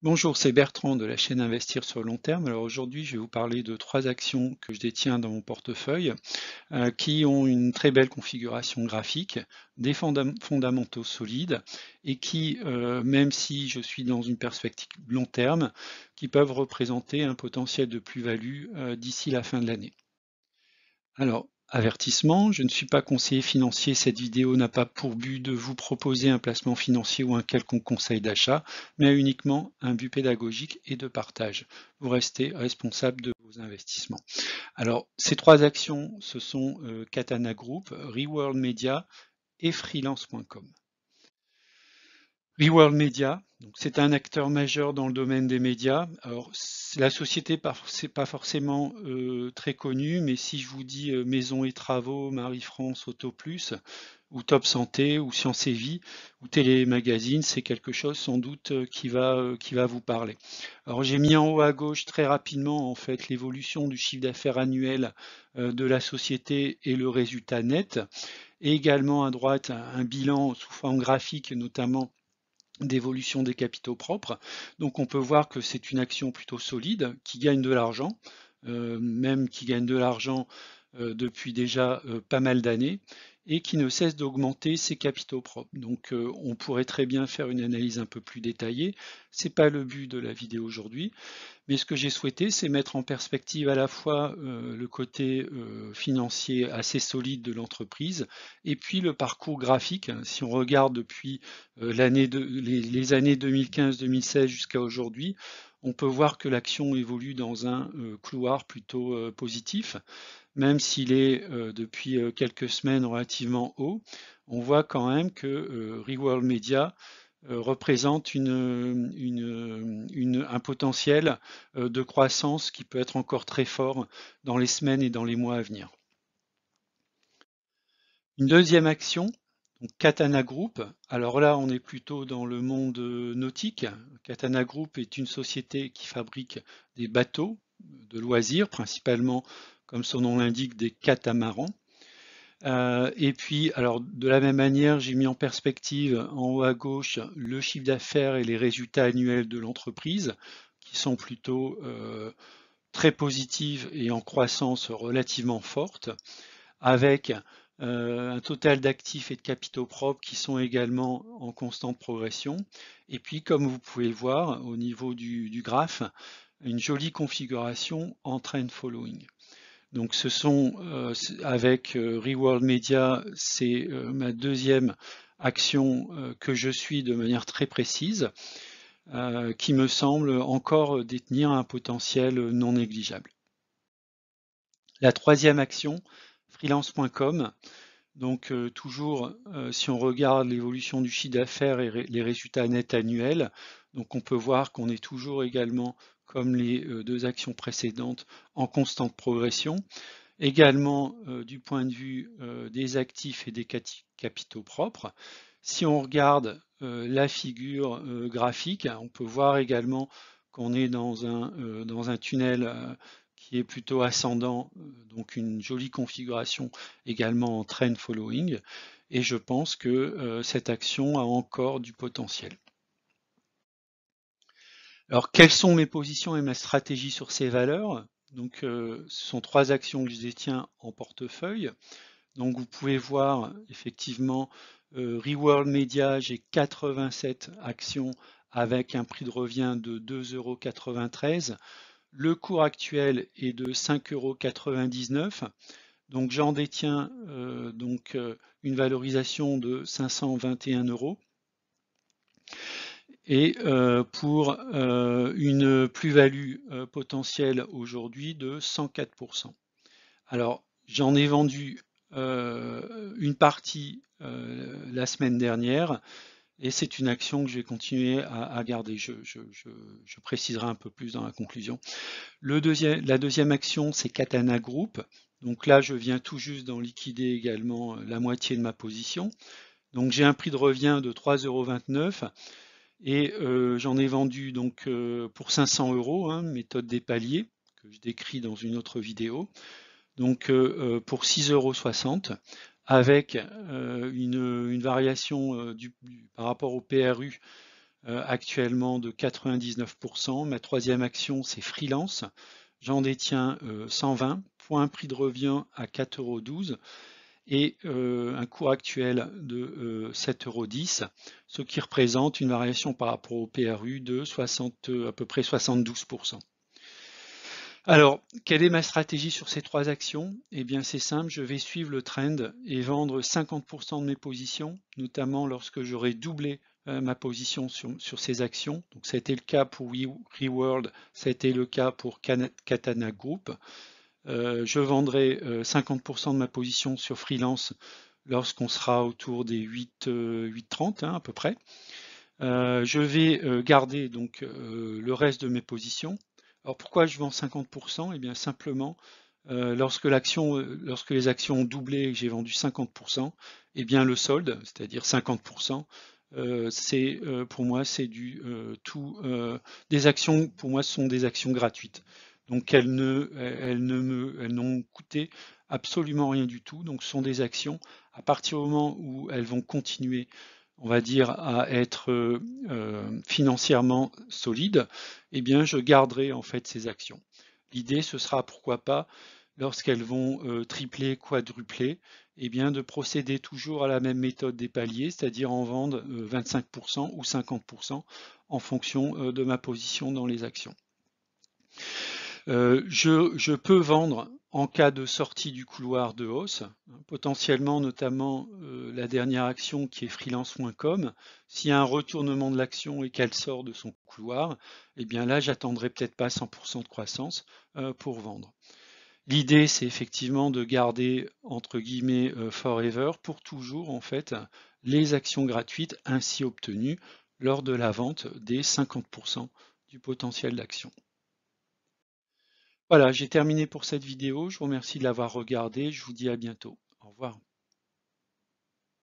Bonjour, c'est Bertrand de la chaîne Investir sur le long terme. Alors aujourd'hui, je vais vous parler de trois actions que je détiens dans mon portefeuille qui ont une très belle configuration graphique, des fondamentaux solides et qui, même si je suis dans une perspective long terme, qui peuvent représenter un potentiel de plus-value d'ici la fin de l'année. Alors, avertissement, je ne suis pas conseiller financier, cette vidéo n'a pas pour but de vous proposer un placement financier ou un quelconque conseil d'achat, mais uniquement un but pédagogique et de partage. Vous restez responsable de vos investissements. Alors, ces trois actions, ce sont Katana Group, Reworld Media et freelance.com. Reworld Media, c'est un acteur majeur dans le domaine des médias. Alors, la société, c'est pas forcément très connue, mais si je vous dis Maison et Travaux, Marie-France, Auto Plus, ou Top Santé, ou Science et Vie, ou Télé Magazine, c'est quelque chose sans doute qui va vous parler. Alors, j'ai mis en haut à gauche très rapidement en fait l'évolution du chiffre d'affaires annuel de la société et le résultat net, et également à droite un bilan sous forme graphique, notamment d'évolution des capitaux propres. Donc on peut voir que c'est une action plutôt solide qui gagne de l'argent, même qui gagne de l'argent depuis déjà pas mal d'années et qui ne cesse d'augmenter ses capitaux propres. Donc on pourrait très bien faire une analyse un peu plus détaillée. C'est pas le but de la vidéo aujourd'hui. Mais ce que j'ai souhaité, c'est mettre en perspective à la fois le côté financier assez solide de l'entreprise et puis le parcours graphique. Si on regarde depuis les années 2015-2016 jusqu'à aujourd'hui, on peut voir que l'action évolue dans un couloir plutôt positif, même s'il est depuis quelques semaines relativement haut. On voit quand même que Reworld Media représente un potentiel de croissance qui peut être encore très fort dans les semaines et dans les mois à venir. Une deuxième action, donc Katana Group. Alors là, on est plutôt dans le monde nautique. Katana Group est une société qui fabrique des bateaux de loisirs, principalement, comme son nom l'indique, des catamarans. Et puis, alors de la même manière, j'ai mis en perspective en haut à gauche le chiffre d'affaires et les résultats annuels de l'entreprise, qui sont plutôt très positifs et en croissance relativement forte, avec un total d'actifs et de capitaux propres qui sont également en constante progression. Et puis, comme vous pouvez le voir au niveau du graphe, une jolie configuration en trend following. Donc ce sont avec Reworld Media, c'est ma deuxième action que je suis de manière très précise, qui me semble encore détenir un potentiel non négligeable. La troisième action, freelance.com, donc toujours si on regarde l'évolution du chiffre d'affaires et les résultats nets annuels, donc on peut voir qu'on est toujours également, comme les deux actions précédentes, en constante progression. Également du point de vue des actifs et des capitaux propres. Si on regarde la figure graphique, on peut voir également qu'on est dans un tunnel qui est plutôt ascendant, donc une jolie configuration également en trend following. Et je pense que cette action a encore du potentiel. Alors, quelles sont mes positions et ma stratégie sur ces valeurs? Donc, ce sont trois actions que je détiens en portefeuille. Donc, vous pouvez voir effectivement Reworld Media, j'ai 87 actions avec un prix de revient de 2,93 €. Le cours actuel est de 5,99 €. Donc, j'en détiens une valorisation de 521 €. Et pour une plus-value potentielle aujourd'hui de 104%. Alors, j'en ai vendu une partie la semaine dernière et c'est une action que je vais continuer à garder. Je préciserai un peu plus dans la conclusion. La deuxième action, c'est Katana Group. Donc là, je viens tout juste d'en liquider également la moitié de ma position. Donc j'ai un prix de revient de 3,29 € et j'en ai vendu donc pour 500 €, hein, méthode des paliers que je décris dans une autre vidéo. Donc pour 6,60 € avec une variation par rapport au PRU actuellement de 99%. Ma troisième action, c'est Freelance. J'en détiens 120, point prix de revient à 4,12 € et un cours actuel de 7,10 €, ce qui représente une variation par rapport au PRU de à peu près 72%. Alors, quelle est ma stratégie sur ces trois actions? Eh bien, c'est simple, je vais suivre le trend et vendre 50% de mes positions, notamment lorsque j'aurai doublé ma position sur ces actions. Donc, ça a été le cas pour Reworld, ça a été le cas pour Katana Group. Je vendrai 50% de ma position sur Freelance lorsqu'on sera autour des 8,30 à peu près. Je vais garder donc le reste de mes positions. Alors pourquoi je vends 50%? Eh bien simplement lorsque les actions ont doublé et que j'ai vendu 50%, eh bien le solde, c'est-à-dire 50%, pour moi c'est des actions, pour moi ce sont des actions gratuites. Donc elles n'ont coûté absolument rien du tout. Donc ce sont des actions, à partir du moment où elles vont continuer, on va dire, à être financièrement solides, eh bien je garderai en fait ces actions. L'idée, ce sera pourquoi pas, lorsqu'elles vont tripler, quadrupler, eh bien de procéder toujours à la même méthode des paliers, c'est-à-dire en vendre 25% ou 50% en fonction de ma position dans les actions. Je peux vendre en cas de sortie du couloir de hausse, potentiellement notamment la dernière action qui est freelance.com. S'il y a un retournement de l'action et qu'elle sort de son couloir, eh bien là, j'attendrai peut-être pas 100% de croissance pour vendre. L'idée, c'est effectivement de garder, entre guillemets, forever, pour toujours, en fait, les actions gratuites ainsi obtenues lors de la vente des 50% du potentiel d'action. Voilà, j'ai terminé pour cette vidéo. Je vous remercie de l'avoir regardée. Je vous dis à bientôt. Au revoir.